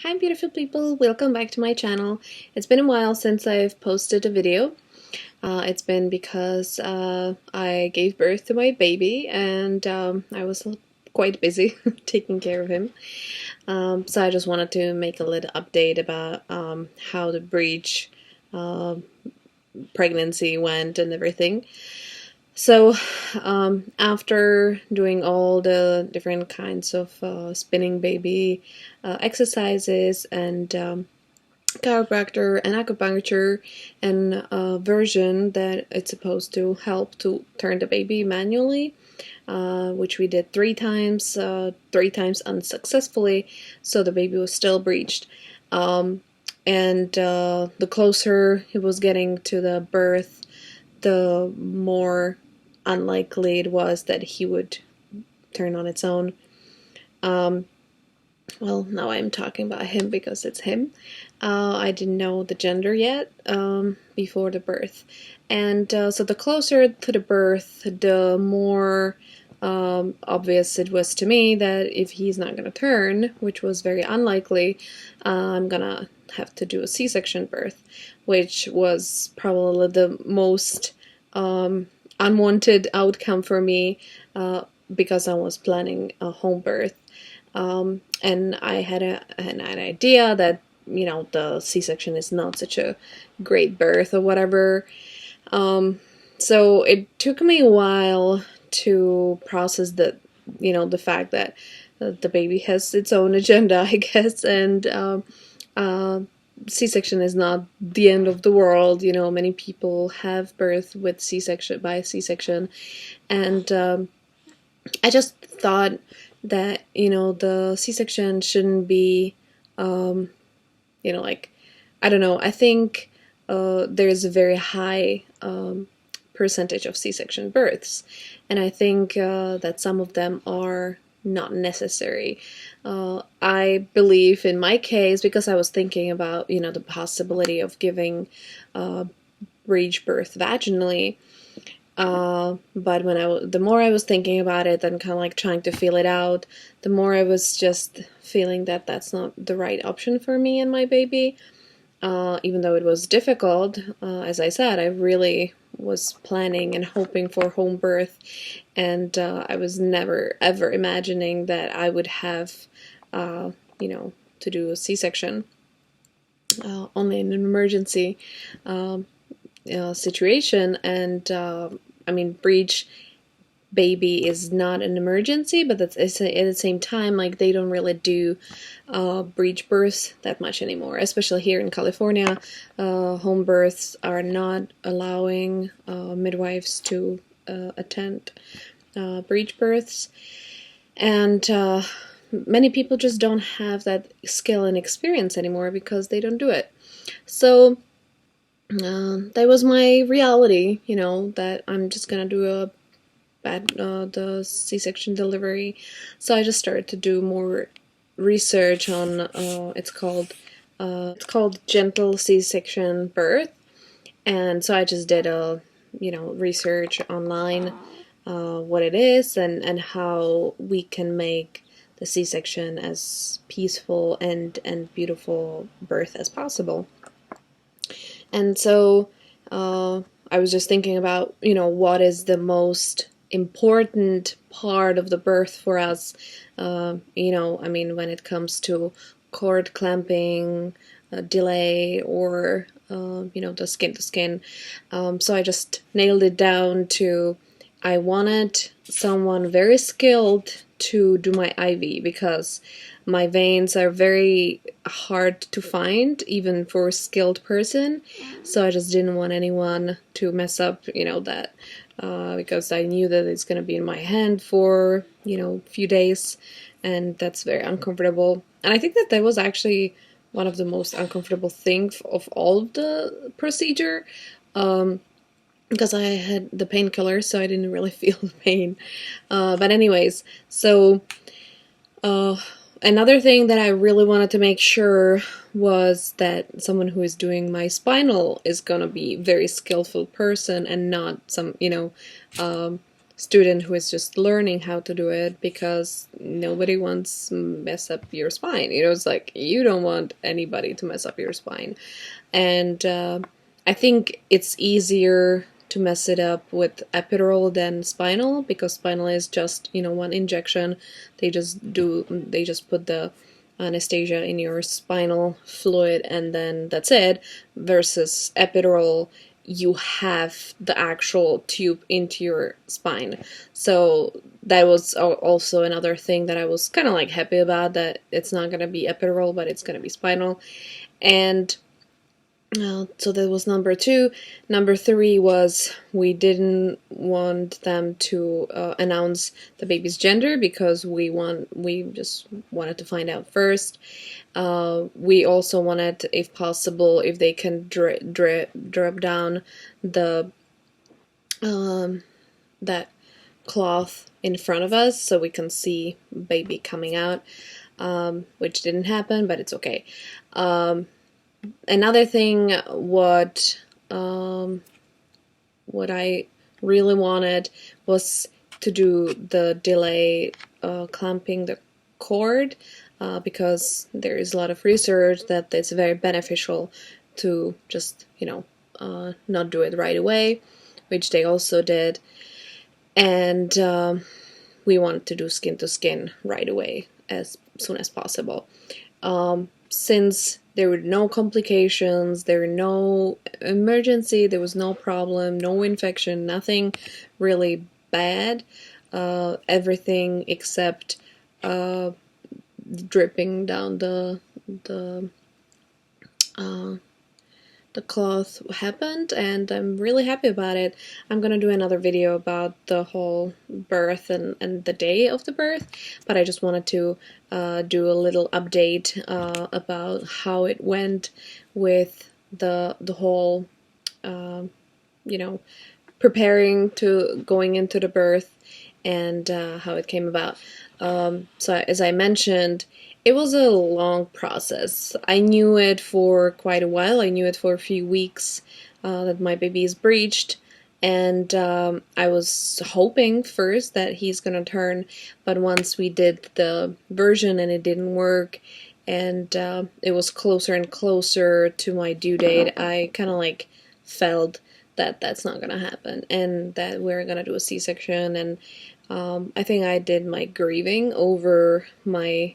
Hi beautiful people, welcome back to my channel. It's been a while since I've posted a video. It's been because I gave birth to my baby and I was quite busy taking care of him. So I just wanted to make a little update about how the breech pregnancy went and everything. So after doing all the different kinds of spinning baby exercises and chiropractor and acupuncture and version that it's supposed to help to turn the baby manually, which we did three times unsuccessfully, so the baby was still breached. And the closer it was getting to the birth, the more unlikely it was that he would turn on its own. Well, now I'm talking about him because it's him. I didn't know the gender yet before the birth. And so the closer to the birth, the more obvious it was to me that if he's not going to turn, which was very unlikely, I'm going to have to do a C-section birth, which was probably the most unwanted outcome for me because I was planning a home birth. And I had an idea that, you know, the C-section is not such a great birth or whatever. So it took me a while to process the fact that the baby has its own agenda, I guess, and C-section is not the end of the world. You know, many people have birth with by C-section, and I just thought that, you know, the C-section shouldn't be, like, I don't know, I think there's a very high percentage of C-section births, and I think that some of them are not necessary. I believe in my case, because I was thinking about, you know, the possibility of giving breech birth vaginally, but the more I was thinking about it and kind of like trying to feel it out, the more I was just feeling that that's not the right option for me and my baby. Even though it was difficult, as I said, I really was planning and hoping for home birth, and I was never ever imagining that I would have, to do a C-section, only in an emergency situation. And I mean, breech baby is not an emergency, but it's at the same time, like, they don't really do breech births that much anymore, especially here in California. Home births are not allowing midwives to attend breech births, and many people just don't have that skill and experience anymore because they don't do it. So that was my reality, you know, that I'm just gonna do the C-section delivery. So I just started to do more research on it's called gentle C-section birth, and so I just did a research online what it is and how we can make the C-section as peaceful and beautiful birth as possible. And so I was just thinking about, you know, what is the most important part of the birth for us, I mean, when it comes to cord clamping, delay, or, the skin to skin. So I just nailed it down to, I wanted someone very skilled to do my IV because my veins are very hard to find, even for a skilled person. So I just didn't want anyone to mess up, that, because I knew that it's going to be in my hand for, a few days, and that's very uncomfortable. And I think that was actually one of the most uncomfortable things of all of the procedure, because I had the painkiller, so I didn't really feel the pain. But anyways, so another thing that I really wanted to make sure was that someone who is doing my spinal is gonna be a very skillful person and not some, student who is just learning how to do it, because nobody wants to mess up your spine. It's like you don't want anybody to mess up your spine. And I think it's easier to mess it up with epidural than spinal, because spinal is just one injection. They just put the anesthesia in your spinal fluid and then that's it, versus epidural, you have the actual tube into your spine. So that was also another thing that I was kind of like happy about, that it's not going to be epidural, but it's going to be spinal. And so that was number 2. Number 3 was we didn't want them to announce the baby's gender, because we just wanted to find out first. We also wanted, if possible, if they can drop down the that cloth in front of us so we can see baby coming out, which didn't happen, but it's okay. Another thing, what I really wanted was to do the delay clamping the cord, because there is a lot of research that it's very beneficial to just not do it right away, which they also did. And we wanted to do skin to skin right away, as soon as possible. Since there were no complications, there were no emergency, there was no problem, no infection, nothing really bad. Everything except dripping down the cloth happened, and I'm really happy about it. I'm gonna do another video about the whole birth and the day of the birth, but I just wanted to do a little update about how it went with the whole preparing to going into the birth, and how it came about. So as I mentioned, it was a long process. I knew it for quite a while. I knew it for a few weeks that my baby is breached, and I was hoping first that he's gonna turn, but once we did the version and it didn't work, and it was closer and closer to my due date, I kind of like felt that that's not gonna happen and that we're gonna do a C-section. And I think I did my grieving over my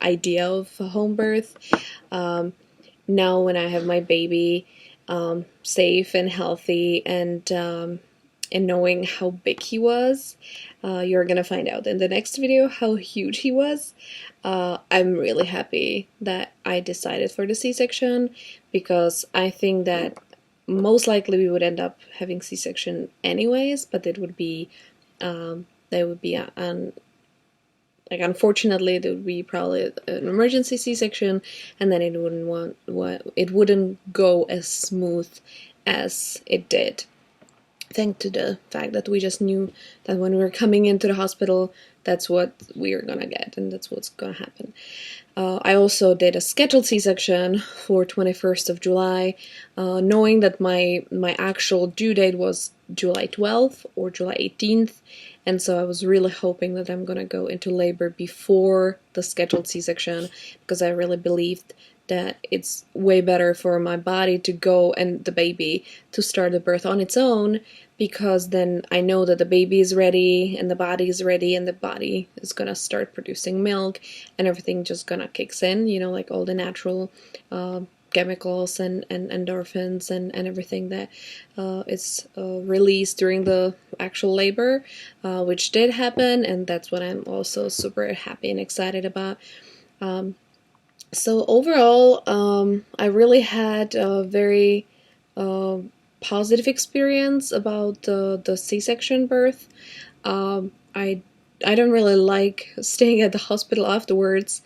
idea of a home birth. Now when I have my baby safe and healthy, and knowing how big he was, you're gonna find out in the next video how huge he was. I'm really happy that I decided for the C-section, because I think that most likely we would end up having C-section anyways, but it would be unfortunately, there would be probably an emergency C-section, and then it wouldn't go as smooth as it did. Thanks to the fact that we just knew that when we were coming into the hospital, that's what we were gonna get, and that's what's gonna happen. I also did a scheduled C-section for 21st of July, knowing that my actual due date was July 12th or July 18th, and so I was really hoping that I'm gonna go into labor before the scheduled C-section, because I really believed that it's way better for my body to go and the baby to start the birth on its own, because then I know that the baby is ready and the body is ready and the body is gonna start producing milk and everything just gonna kicks in, like all the natural chemicals and endorphins and everything that is released during the actual labor, which did happen, and that's what I'm also super happy and excited about. So overall, I really had a very positive experience about the C-section birth. I don't really like staying at the hospital afterwards,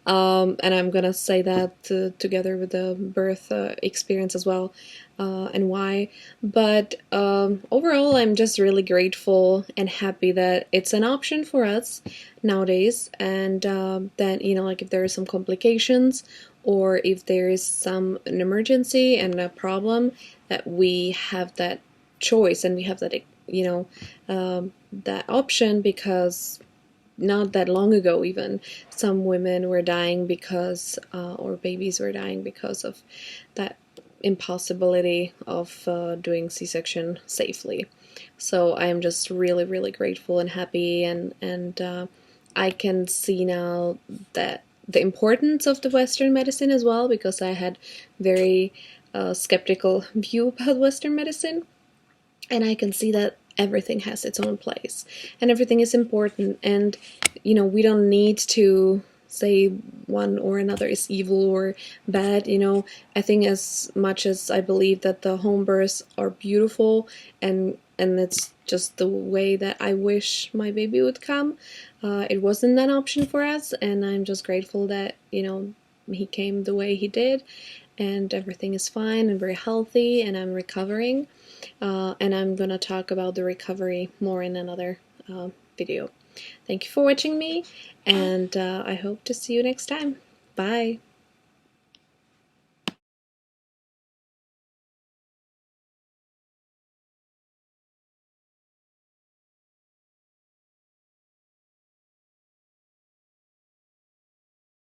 and I'm gonna say that together with the birth experience as well, and why. But overall, I'm just really grateful and happy that it's an option for us nowadays, and that if there are some complications or if there is an emergency and a problem, that we have that choice and we have that that option, because not that long ago even some women were dying because or babies were dying because of that impossibility of doing C-section safely. So I am just really, really grateful and happy, and I can see now that the importance of the Western medicine as well, because I had very skeptical view about Western medicine, and I can see that everything has its own place and everything is important, and we don't need to say one or another is evil or bad. I think as much as I believe that the home births are beautiful, and it's just the way that I wish my baby would come, it wasn't an option for us, and I'm just grateful that he came the way he did, and everything is fine and very healthy, and I'm recovering. And I'm gonna talk about the recovery more in another video. Thank you for watching me, and I hope to see you next time. Bye!